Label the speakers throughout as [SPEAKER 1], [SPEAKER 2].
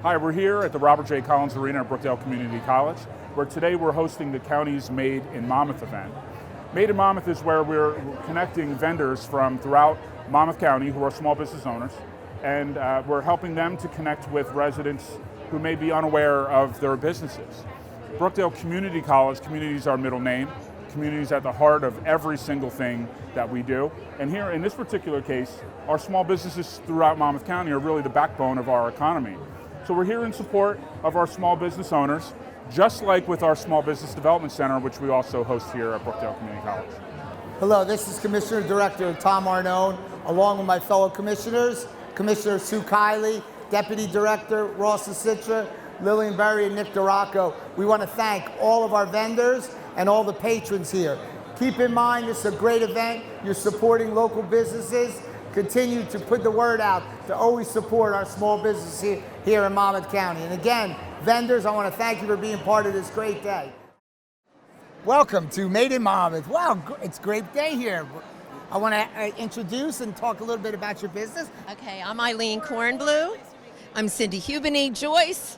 [SPEAKER 1] Hi, we're here at the Robert J. Collins Arena at Brookdale Community College, where today we're hosting the county's Made in Monmouth event. Made in Monmouth is where we're connecting vendors from throughout Monmouth County who are small business owners, and we're helping them to connect with residents who may be unaware of their businesses. Brookdale Community College, community is our middle name. Community is at the heart of every single thing that we do. And here in this particular case, our small businesses throughout Monmouth County are really the backbone of our economy. So we're here in support of our small business owners, just like with our Small Business Development Center, which we also host here at Brookdale Community College.
[SPEAKER 2] Hello, this is Commissioner Director Tom Arnone, along with my fellow commissioners, Commissioner Sue Kiley, Deputy Director Ross Citra, Lillian Berry, and Nick Duraco. We want to thank all of our vendors and all the patrons here. Keep in mind, this is a great event. You're supporting local businesses. Continue to put the word out to always support our small businesses here in Monmouth County. And again, vendors, I want to thank you for being part of this great day. Welcome to Made in Monmouth. Wow, it's a great day here. I want to introduce and talk a little bit about your business.
[SPEAKER 3] Okay, I'm Eileen Kornblue. I'm Cindy Hubany Joyce.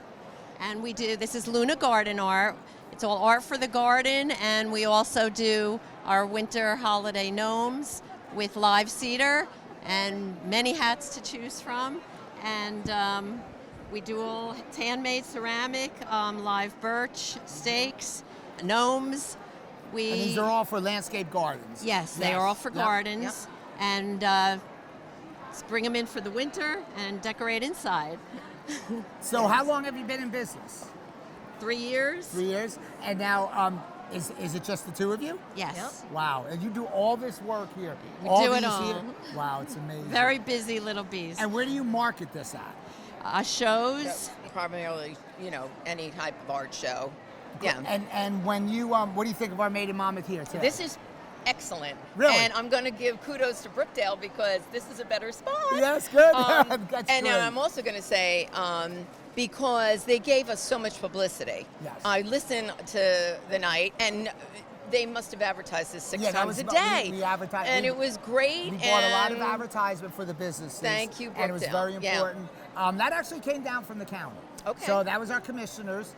[SPEAKER 3] And this is Luna Garden Art. It's all art for the garden, and we also do our winter holiday gnomes with live cedar and many hats to choose from. And we do all handmade ceramic, live birch, stakes, gnomes.
[SPEAKER 2] And these are all for landscape gardens.
[SPEAKER 3] Yes, they are all for gardens. Yep. And bring them in for the winter and decorate inside.
[SPEAKER 2] So how long have you been in business?
[SPEAKER 3] 3 years.
[SPEAKER 2] 3 years. And now, is it just the two of you?
[SPEAKER 3] Yes. Yep.
[SPEAKER 2] Wow. And you do all this work here.
[SPEAKER 3] We do it all.
[SPEAKER 2] Here? Wow, it's amazing.
[SPEAKER 3] Very busy little bees.
[SPEAKER 2] And where do you market this at?
[SPEAKER 3] Shows.
[SPEAKER 4] Primarily, any type of art show. Yeah.
[SPEAKER 2] And when you, what do you think of our Made in Monmouth here today?
[SPEAKER 4] This is excellent.
[SPEAKER 2] Really?
[SPEAKER 4] And I'm going to give kudos to Brookdale because this is a better spot.
[SPEAKER 2] Yes, good. That's
[SPEAKER 4] and
[SPEAKER 2] great.
[SPEAKER 4] I'm also going to say, because they gave us so much publicity.
[SPEAKER 2] Yes.
[SPEAKER 4] I listened to the night, and they must have advertised this six times a
[SPEAKER 2] about,
[SPEAKER 4] day.
[SPEAKER 2] We advertised.
[SPEAKER 4] And it was great.
[SPEAKER 2] We bought a lot of advertisement for the businesses.
[SPEAKER 4] Thank you, Brookdale.
[SPEAKER 2] And it was very important.
[SPEAKER 4] Yeah.
[SPEAKER 2] That actually came down from the county.
[SPEAKER 4] Okay.
[SPEAKER 2] So that was our commissioners,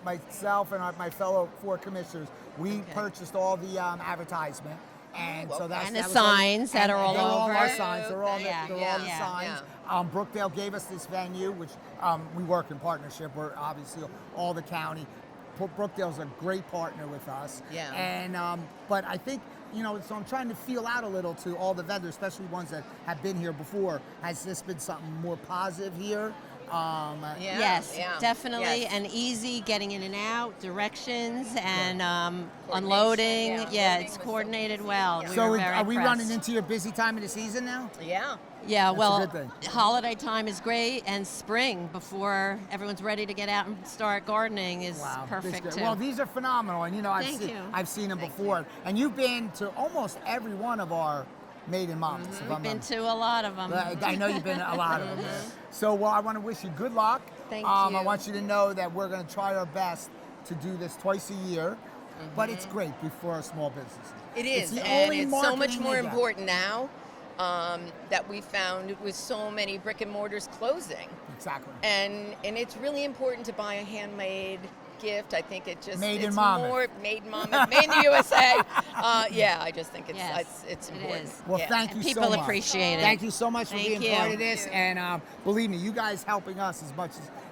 [SPEAKER 2] myself and my fellow 4 commissioners. We purchased all the advertisement. And so that's
[SPEAKER 3] the signs that are all over.
[SPEAKER 2] They're all our signs. They're all all the
[SPEAKER 3] Yeah.
[SPEAKER 2] signs. Brookdale gave us this venue, which we work in partnership. We're obviously all the county. Brookdale's a great partner with us.
[SPEAKER 4] Yeah.
[SPEAKER 2] And but I think, so I'm trying to feel out a little to all the vendors, especially ones that have been here before. Has this been something more positive here?
[SPEAKER 3] Yes, definitely,
[SPEAKER 4] yes.
[SPEAKER 3] And easy getting in and out, directions, and unloading. Yeah, it's coordinated well.
[SPEAKER 4] Yeah.
[SPEAKER 3] We
[SPEAKER 2] So
[SPEAKER 3] were very
[SPEAKER 2] are we
[SPEAKER 3] impressed.
[SPEAKER 2] running into your busy time of the season now?
[SPEAKER 4] Yeah.
[SPEAKER 3] Yeah,
[SPEAKER 2] That's
[SPEAKER 3] well,
[SPEAKER 2] a good thing.
[SPEAKER 3] holiday time is great, and spring before everyone's ready to get out and start gardening is perfect too.
[SPEAKER 2] Well, these are phenomenal, and I've seen them before. And you've been to almost every one of our Made in Monmouth.
[SPEAKER 3] We've been to a lot of them.
[SPEAKER 2] I know you've been to a lot of them. So, I want to wish you good luck.
[SPEAKER 3] Thank you.
[SPEAKER 2] I want you to know that we're going to try our best to do this twice a year, but it's great for our small businesses.
[SPEAKER 4] It is,
[SPEAKER 2] the
[SPEAKER 4] and
[SPEAKER 2] only
[SPEAKER 4] it's so much
[SPEAKER 2] marketing
[SPEAKER 4] more
[SPEAKER 2] they got.
[SPEAKER 4] important now that we found with so many brick and mortars closing.
[SPEAKER 2] Exactly.
[SPEAKER 4] And it's really important to buy a handmade gift. I think it's
[SPEAKER 2] Made in
[SPEAKER 4] it's
[SPEAKER 2] Monmouth.
[SPEAKER 4] more made in Monmouth, made in the USA. I just think it's
[SPEAKER 3] It
[SPEAKER 4] important.
[SPEAKER 3] is.
[SPEAKER 2] Well,
[SPEAKER 4] Yeah.
[SPEAKER 2] thank you
[SPEAKER 3] People
[SPEAKER 2] so much.
[SPEAKER 3] appreciate it.
[SPEAKER 2] Thank you so much for
[SPEAKER 3] Thank
[SPEAKER 2] being
[SPEAKER 3] you.
[SPEAKER 2] part of this. And believe me, you guys helping us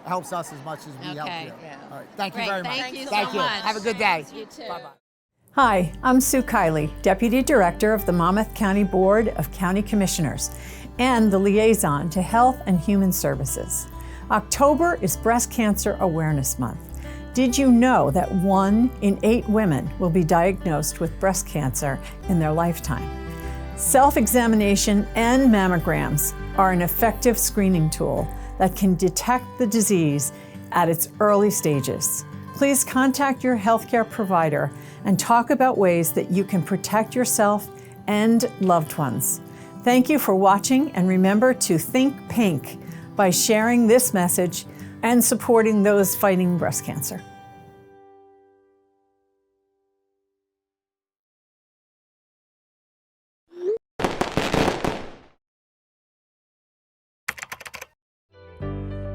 [SPEAKER 2] helps us as much as we help
[SPEAKER 3] Okay.
[SPEAKER 2] you.
[SPEAKER 4] Yeah.
[SPEAKER 2] All right. Thank you
[SPEAKER 3] Great.
[SPEAKER 2] very much.
[SPEAKER 3] Thank you so
[SPEAKER 2] Thank you.
[SPEAKER 3] much.
[SPEAKER 2] Have a good day.
[SPEAKER 3] You too.
[SPEAKER 2] Bye-bye.
[SPEAKER 5] Hi, I'm Sue Kiley, Deputy Director of the Monmouth County Board of County Commissioners and the Liaison to Health and Human Services. October is Breast Cancer Awareness Month. Did you know that 1 in 8 women will be diagnosed with breast cancer in their lifetime? Self-examination and mammograms are an effective screening tool that can detect the disease at its early stages. Please contact your healthcare provider and talk about ways that you can protect yourself and loved ones. Thank you for watching, and remember to think pink by sharing this message and supporting those fighting breast cancer.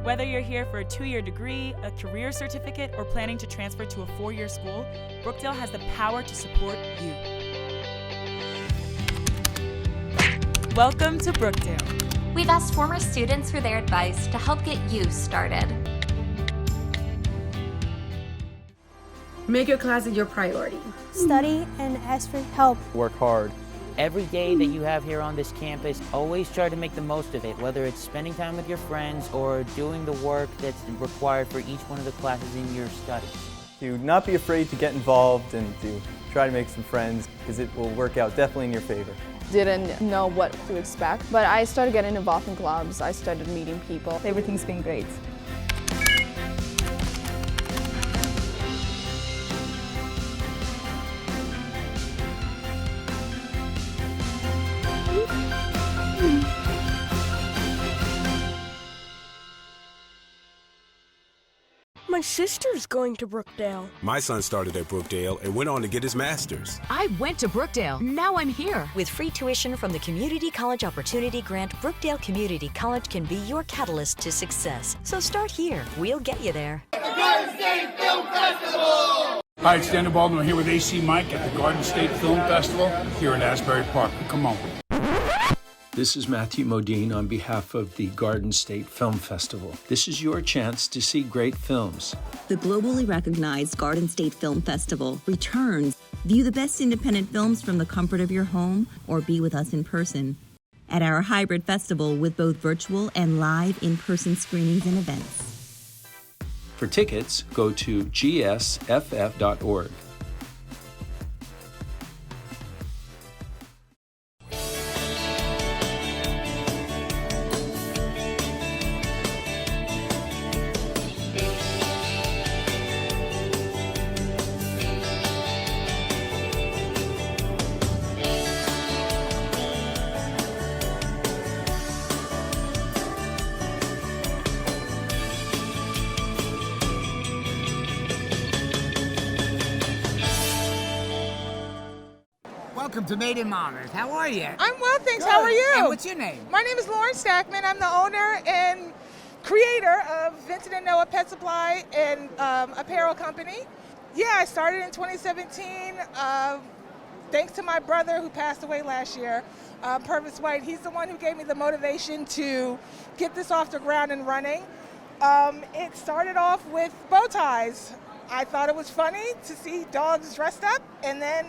[SPEAKER 6] Whether you're here for a 2-year degree, a career certificate, or planning to transfer to a 4-year school, Brookdale has the power to support you. Welcome to Brookdale.
[SPEAKER 7] We've asked former students for their advice to help get you started.
[SPEAKER 8] Make your classes your priority.
[SPEAKER 9] Study and ask for help.
[SPEAKER 10] Work hard.
[SPEAKER 11] Every day that you have here on this campus, always try to make the most of it, whether it's spending time with your friends or doing the work that's required for each one of the classes in your studies.
[SPEAKER 10] Do not be afraid to get involved and to try to make some friends, because it will work out definitely in your favor.
[SPEAKER 12] Didn't know what to expect, but I started getting involved in clubs. I started meeting people.
[SPEAKER 8] Everything's been great.
[SPEAKER 9] My sister's going to Brookdale.
[SPEAKER 13] My son started at Brookdale and went on to get his master's.
[SPEAKER 14] I went to Brookdale. Now I'm here. With free tuition from the Community College Opportunity Grant, Brookdale Community College can be your catalyst to success. So start here. We'll get you there.
[SPEAKER 15] The Garden State Film Festival!
[SPEAKER 16] Hi, it's Daniel Baldwin. I'm here with AC Mike at the Garden State Film Festival here in Asbury Park. Come on.
[SPEAKER 17] This is Matthew Modine on behalf of the Garden State Film Festival. This is your chance to see great films.
[SPEAKER 18] The globally recognized Garden State Film Festival returns. View the best independent films from the comfort of your home or be with us in person at our hybrid festival with both virtual and live in-person screenings and events.
[SPEAKER 17] For tickets, go to gsff.org.
[SPEAKER 2] Welcome to Made in Monmouth. How are you?
[SPEAKER 19] I'm well, thanks.
[SPEAKER 2] Good.
[SPEAKER 19] How are you?
[SPEAKER 2] And what's your name?
[SPEAKER 19] My name is Lauren Stackman. I'm the owner and creator of Vincent and Noah Pet Supply and Apparel Company. Yeah, I started in 2017 thanks to my brother who passed away last year, Purvis White. He's the one who gave me the motivation to get this off the ground and running. It started off with bow ties. I thought it was funny to see dogs dressed up, and then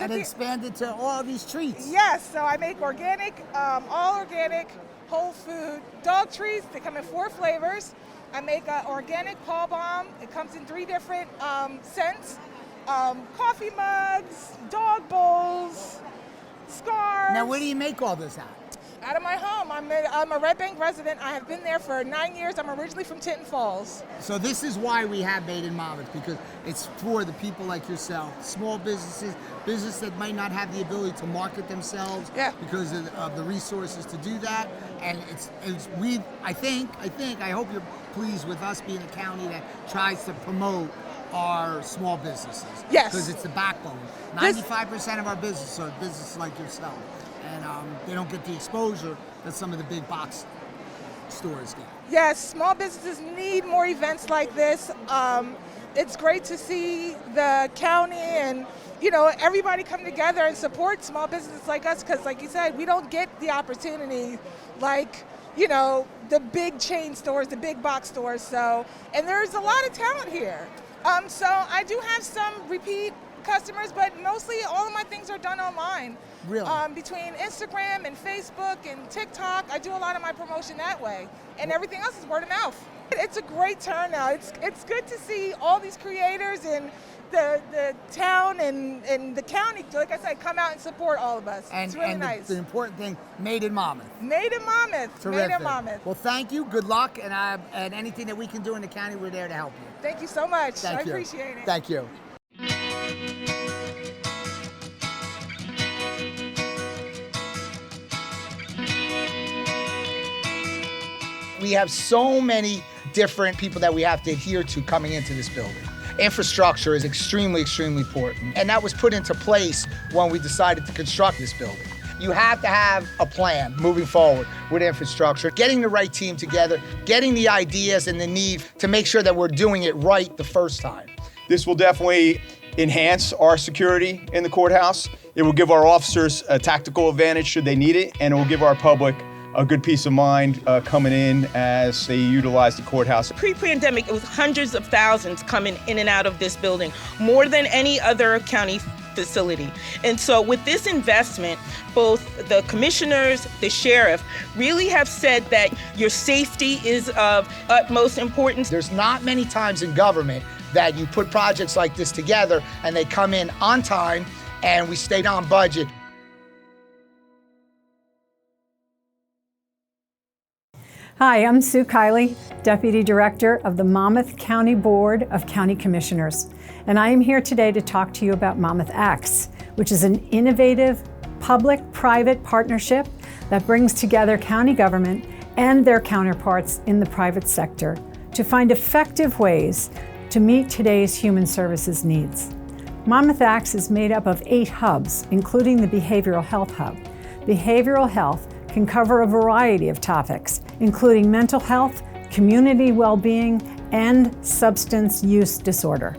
[SPEAKER 2] and expanded to all these treats.
[SPEAKER 19] Yes, so I make organic, all organic, whole food dog treats. They come in 4 flavors. I make an organic paw balm. It comes in 3 different scents. Coffee mugs, dog bowls, scarves.
[SPEAKER 2] Now, where do you make all this at?
[SPEAKER 19] Out of my home. I'm a Red Bank resident. I have been there for 9 years. I'm originally from Tinton Falls.
[SPEAKER 2] So this is why we have Made in Monmouth, because it's for the people like yourself, small businesses, businesses that might not have the ability to market themselves because of the resources to do that. And I hope you're pleased with us being a county that tries to promote our small businesses.
[SPEAKER 19] Yes.
[SPEAKER 2] Because it's the backbone. 95% of our businesses are businesses like yourself. And they don't get the exposure that some of the big box stores get.
[SPEAKER 19] Yes, small businesses need more events like this. It's great to see the county and everybody come together and support small businesses like us, because like you said, we don't get the opportunity like the big chain stores, the big box stores. So, and there's a lot of talent here. So I do have some repeat customers, but mostly all of my things are done online.
[SPEAKER 2] Really?
[SPEAKER 19] Between Instagram and Facebook and TikTok, I do a lot of my promotion that way. And everything else is word of mouth. It's a great turnout. It's good to see all these creators in the town and the county, like I said, come out and support all of us. It's really nice.
[SPEAKER 2] The important thing, Made in Monmouth.
[SPEAKER 19] Made in Monmouth.
[SPEAKER 2] Terrific.
[SPEAKER 19] Made in Monmouth.
[SPEAKER 2] Well, thank you. Good luck. And anything that we can do in the county, we're there to help you.
[SPEAKER 19] Thank you so much.
[SPEAKER 2] I
[SPEAKER 19] appreciate it.
[SPEAKER 2] Thank you. We have so many different people that we have to adhere to coming into this building. Infrastructure is extremely, extremely important. And that was put into place when we decided to construct this building. You have to have a plan moving forward with infrastructure, getting the right team together, getting the ideas and the need to make sure that we're doing it right the first time.
[SPEAKER 20] This will definitely enhance our security in the courthouse. It will give our officers a tactical advantage should they need it, and it will give our public a good peace of mind coming in as they utilize the courthouse.
[SPEAKER 21] Pre-pandemic, it was hundreds of thousands coming in and out of this building, more than any other county facility. And so with this investment, both the commissioners, the sheriff, really have said that your safety is of utmost importance.
[SPEAKER 2] There's not many times in government that you put projects like this together and they come in on time and we stayed on budget.
[SPEAKER 5] Hi, I'm Sue Kiley, Deputy Director of the Monmouth County Board of County Commissioners, and I am here today to talk to you about Monmouth Acts, which is an innovative public-private partnership that brings together county government and their counterparts in the private sector to find effective ways to meet today's human services needs. Monmouth Acts is made up of 8 hubs, including the Behavioral Health Hub. Behavioral health can cover a variety of topics, including mental health, community well-being, and substance use disorder.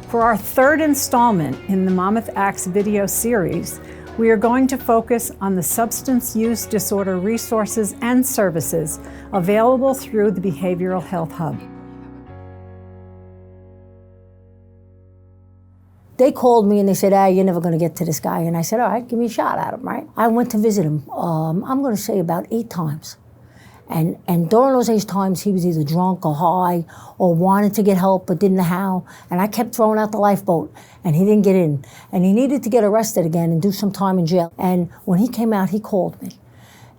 [SPEAKER 5] For our 3rd installment in the Monmouth Acts video series, we are going to focus on the substance use disorder resources and services available through the Behavioral Health Hub.
[SPEAKER 22] They called me and they said, you're never going to get to this guy. And I said, all right, give me a shot at him, right? I went to visit him, I'm going to say about 8 times. And during those 8 times, he was either drunk or high or wanted to get help but didn't know how. And I kept throwing out the lifeboat and he didn't get in. And he needed to get arrested again and do some time in jail. And when he came out, he called me.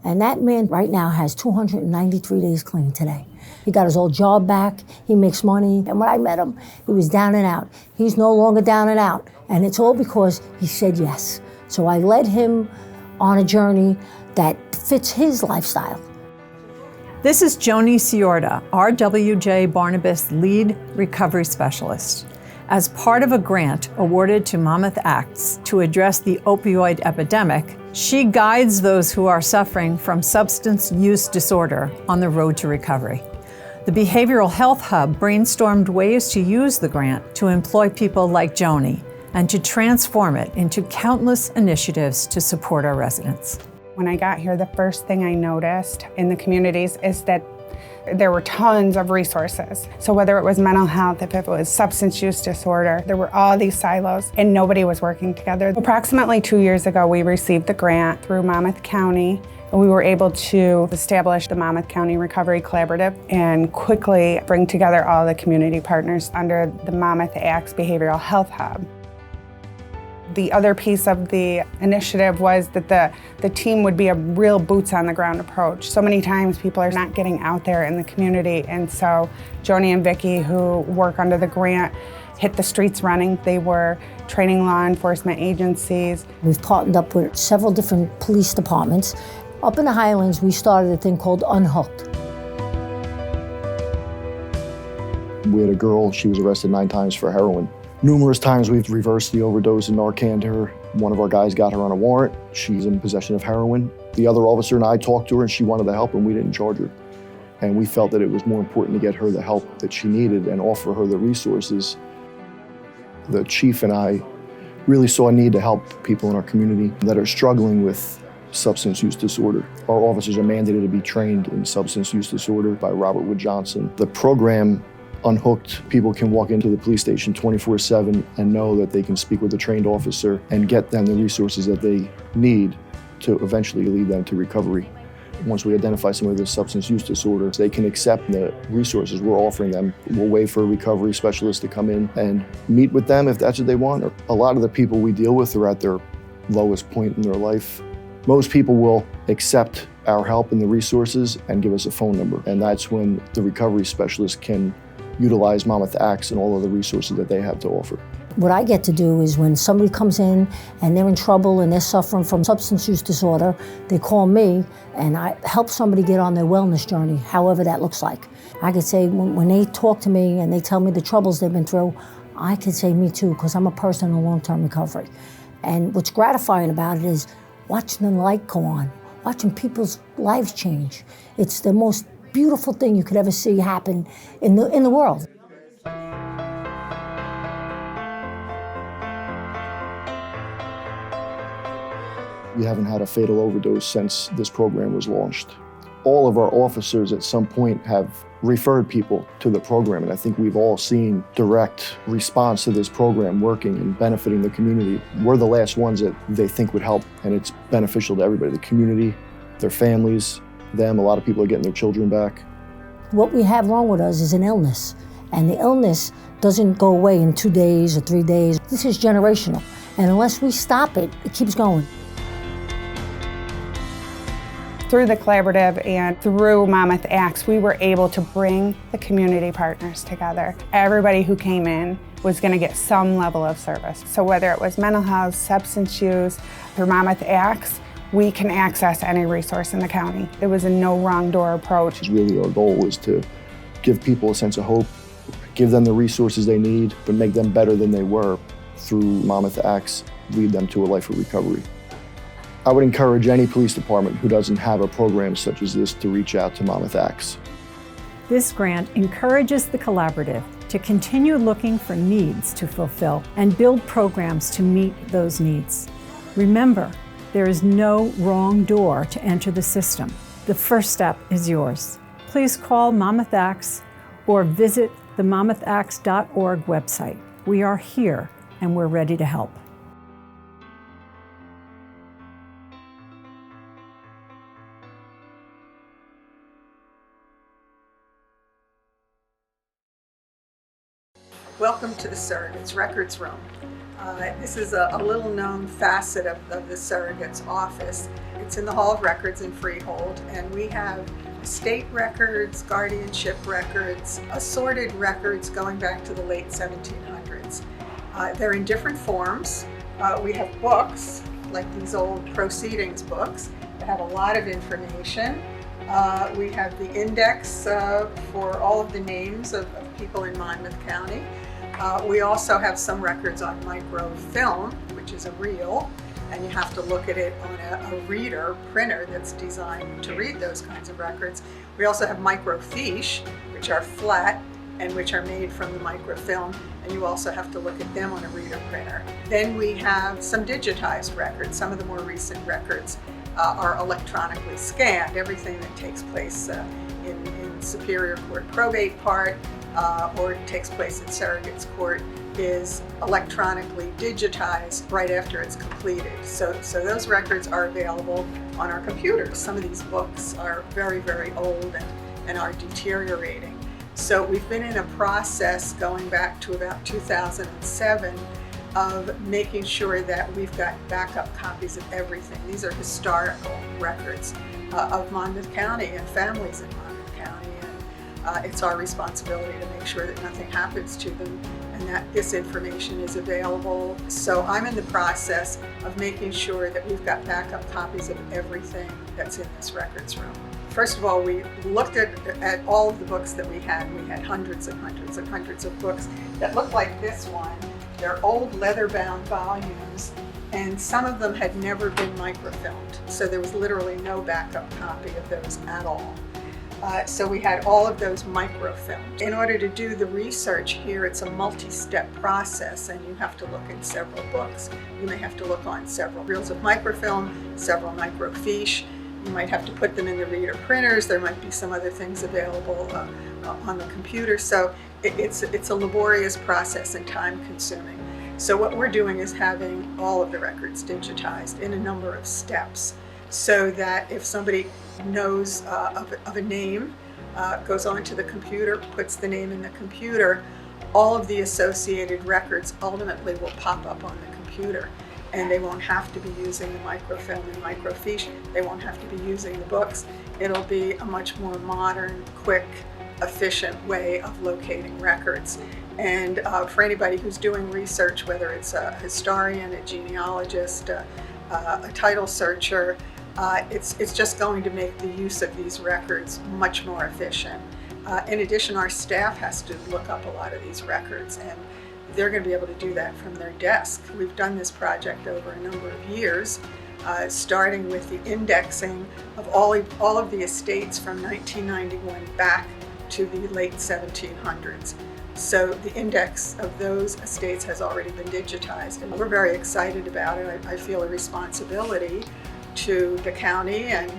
[SPEAKER 22] And that man right now has 293 days clean today. He got his old job back, he makes money, and when I met him, he was down and out. He's no longer down and out, and it's all because he said yes. So I led him on a journey that fits his lifestyle.
[SPEAKER 5] This is Joni Ciorda, RWJ Barnabas Lead Recovery Specialist. As part of a grant awarded to Monmouth Acts to address the opioid epidemic, she guides those who are suffering from substance use disorder on the road to recovery. The Behavioral Health Hub brainstormed ways to use the grant to employ people like Joni and to transform it into countless initiatives to support our residents.
[SPEAKER 23] When I got here, the first thing I noticed in the communities is that there were tons of resources. So whether it was mental health, if it was substance use disorder, there were all these silos and nobody was working together. Approximately 2 years ago, we received the grant through Monmouth County. We were able to establish the Monmouth County Recovery Collaborative and quickly bring together all the community partners under the Monmouth Acts Behavioral Health Hub. The other piece of the initiative was that the team would be a real boots on the ground approach. So many times people are not getting out there in the community, and so Joni and Vicki, who work under the grant, hit the streets running. They were training law enforcement agencies.
[SPEAKER 22] We've partnered up with several different police departments. Up in the Highlands, we started a thing called Unhooked.
[SPEAKER 24] We had a girl, she was arrested 9 times for heroin. Numerous times we've reversed the overdose and Narcaned her. One of our guys got her on a warrant. She's in possession of heroin. The other officer and I talked to her and she wanted the help and we didn't charge her. And we felt that it was more important to get her the help that she needed and offer her the resources. The chief and I really saw a need to help people in our community that are struggling with substance use disorder. Our officers are mandated to be trained in substance use disorder by Robert Wood Johnson. The program Unhooked, people can walk into the police station 24/7 and know that they can speak with a trained officer and get them the resources that they need to eventually lead them to recovery. Once we identify somebody with a substance use disorder, they can accept the resources we're offering them. We'll wait for a recovery specialist to come in and meet with them if that's what they want. A lot of the people we deal with are at their lowest point in their life. Most people will accept our help and the resources and give us a phone number. And that's when the recovery specialist can utilize Monmouth Acts and all of the resources that they have to offer.
[SPEAKER 22] What I get to do is when somebody comes in and they're in trouble and they're suffering from substance use disorder, they call me and I help somebody get on their wellness journey, however that looks like. I could say when they talk to me and they tell me the troubles they've been through, I could say me too, because I'm a person in long-term recovery. And what's gratifying about it is watching the light go on, watching people's lives change. It's the most beautiful thing you could ever see happen in the world.
[SPEAKER 24] We haven't had a fatal overdose since this program was launched. All of our officers at some point have referred people to the program, and I think we've all seen direct response to this program working and benefiting the community. We're the last ones that they think would help, and it's beneficial to everybody, the community, their families, them. A lot of people are getting their children back.
[SPEAKER 22] What we have wrong with us is an illness, and the illness doesn't go away in 2 days or 3 days. This is generational, and unless we stop it, it keeps going.
[SPEAKER 23] Through the collaborative and through Monmouth Acts, we were able to bring the community partners together. Everybody who came in was going to get some level of service. So whether it was mental health, substance use, through Monmouth Acts, we can access any resource in the county. It was a no wrong door approach.
[SPEAKER 24] Really, our goal was to give people a sense of hope, give them the resources they need, but make them better than they were through Monmouth Acts, lead them to a life of recovery. I would encourage any police department who doesn't have a program such as this to reach out to Monmouth Acts.
[SPEAKER 5] This grant encourages the collaborative to continue looking for needs to fulfill and build programs to meet those needs. Remember, there is no wrong door to enter the system. The first step is yours. Please call Monmouth Acts or visit the monmouthacts.org website. We are here and we're ready to help.
[SPEAKER 1] Welcome to the Surrogates Records Room. This is a little known facet of the Surrogates office. It's in the Hall of Records in Freehold, and we have estate records, guardianship records, assorted records going back to the late 1700s. They're in different forms. We have books, like these old proceedings books, that have a lot of information. We have the index for all of the names of people in Monmouth County. We also have some records on microfilm, which is a reel, and you have to look at it on a reader printer that's designed to read those kinds of records. We also have microfiche, which are flat and which are made from the microfilm, and you also have to look at them on a reader printer. Then we have some digitized records. Some of the more recent records are electronically scanned. Everything that takes place in Superior Court probate part or takes place in Surrogates Court is electronically digitized right after it's completed. So those records are available on our computers. Some of these books are very, very old and are deteriorating. So we've been in a process going back to about 2007 of making sure that we've got backup copies of everything. These are historical records of Monmouth County and families in Monmouth County, and it's our responsibility to make sure that nothing happens to them and that this information is available. So I'm in the process of making sure that we've got backup copies of everything that's in this records room. First of all, we looked at all of the books that we had. We had hundreds and hundreds and hundreds of books that look like this one. They're old leather-bound volumes, and some of them had never been microfilmed. So there was literally no backup copy of those at all. So we had all of those microfilmed. In order to do the research here, it's a multi-step process, and you have to look in several books. You may have to look on several reels of microfilm, several microfiche. You might have to put them in the reader printers. There might be some other things available on the computer. So it's a laborious process and time-consuming. So what we're doing is having all of the records digitized in a number of steps, so that if somebody knows of a name, goes onto the computer, puts the name in the computer, all of the associated records ultimately will pop up on the computer. And they won't have to be using the microfilm and microfiche. They won't have to be using the books. It'll be a much more modern, quick, efficient way of locating records. And for anybody who's doing research, whether it's a historian, a genealogist, a title searcher, it's just going to make the use of these records much more efficient. In addition, our staff has to look up a lot of these records, and they're going to be able to do that from their desk. We've done this project over a number of years. starting with the indexing of all of the estates from 1991 back to the late 1700s. So the index of those estates has already been digitized, and we're very excited about it. I feel a responsibility to the county and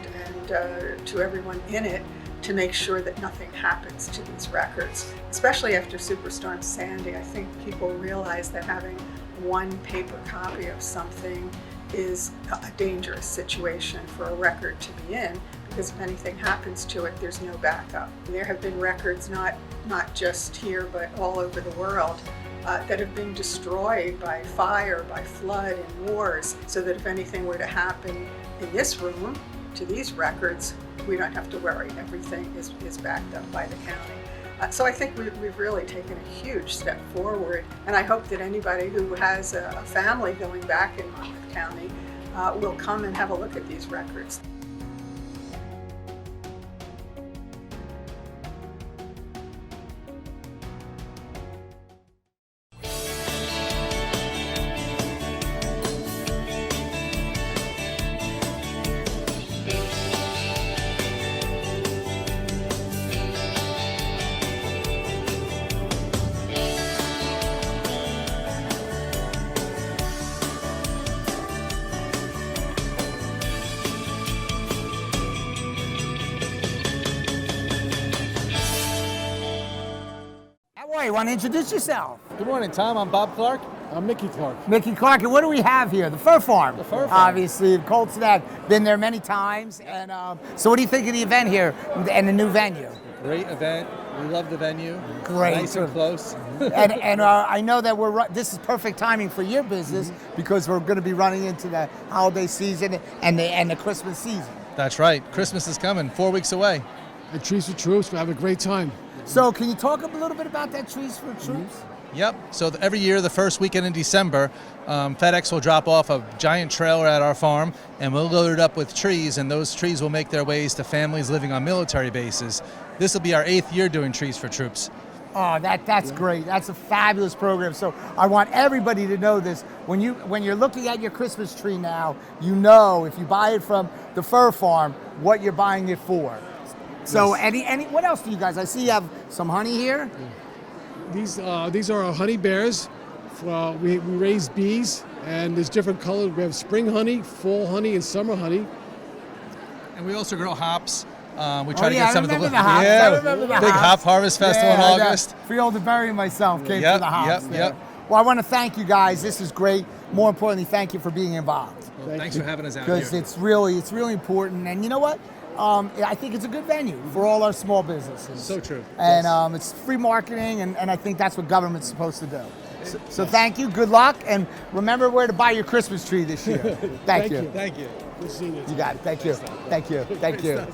[SPEAKER 1] to everyone in it to make sure that nothing happens to these records. Especially after Superstorm Sandy, I think people realize that having one paper copy of something is a dangerous situation for a record to be in, because if anything happens to it, there's no backup. There have been records not just here, but all over the world that have been destroyed by fire, by flood, and wars, so that if anything were to happen in this room to these records, we don't have to worry. Everything is backed up by the county. So I think we've really taken a huge step forward, and I hope that anybody who has a family going back in Monmouth County will come and have a look at these records.
[SPEAKER 2] You want to introduce yourself?
[SPEAKER 3] Good morning, Tom. I'm Bob Clark. I'm Mickey Clark.
[SPEAKER 2] Mickey Clark, and what do we have here? The Fur Farm.
[SPEAKER 3] The Fur Farm.
[SPEAKER 2] Obviously, Colts have been there many times. And so what do you think of the event here and the new venue?
[SPEAKER 3] Great event. We love the venue.
[SPEAKER 2] Great.
[SPEAKER 3] Nice and close.
[SPEAKER 2] and I know that this is perfect timing for your business because we're going to be running into the holiday season and the Christmas season.
[SPEAKER 3] That's right. Christmas is coming, 4 weeks away.
[SPEAKER 4] The Trees for Troops, we have a great time.
[SPEAKER 2] So can you talk a little bit about that Trees for Troops?
[SPEAKER 3] Yep. So every year, the first weekend in December, FedEx will drop off a giant trailer at our farm, and we'll load it up with trees, and those trees will make their ways to families living on military bases. This will be our 8th year doing Trees for Troops.
[SPEAKER 2] Oh, that's great. That's a fabulous program. So I want everybody to know this. When you're looking at your Christmas tree now, you know if you buy it from the Fur Farm, what you're buying it for. So any what else do you guys? I see you have some honey here.
[SPEAKER 4] These are our honey bears. We raise bees, and there's different colors. We have spring honey, fall honey, and summer honey.
[SPEAKER 3] And we also grow hops. We try to get some of the
[SPEAKER 2] hops.
[SPEAKER 3] I
[SPEAKER 2] remember the
[SPEAKER 3] big
[SPEAKER 2] hops.
[SPEAKER 3] hop harvest festival in August.
[SPEAKER 2] Field of Berry myself came to the hops.
[SPEAKER 3] Yep.
[SPEAKER 2] Well, I want to thank you guys. This is great. More importantly, thank you for being involved.
[SPEAKER 3] Well, thanks for having us out here.
[SPEAKER 2] Because it's really important. And you know what? I think it's a good venue for all our small businesses.
[SPEAKER 3] So true.
[SPEAKER 2] And it's free marketing, and I think that's what government's supposed to do. So thank you, good luck, and remember where to buy your Christmas tree this year. Thank you.
[SPEAKER 3] Thank you.
[SPEAKER 4] Good seeing you.
[SPEAKER 2] You got it. Thank you. Thank you. Thank you.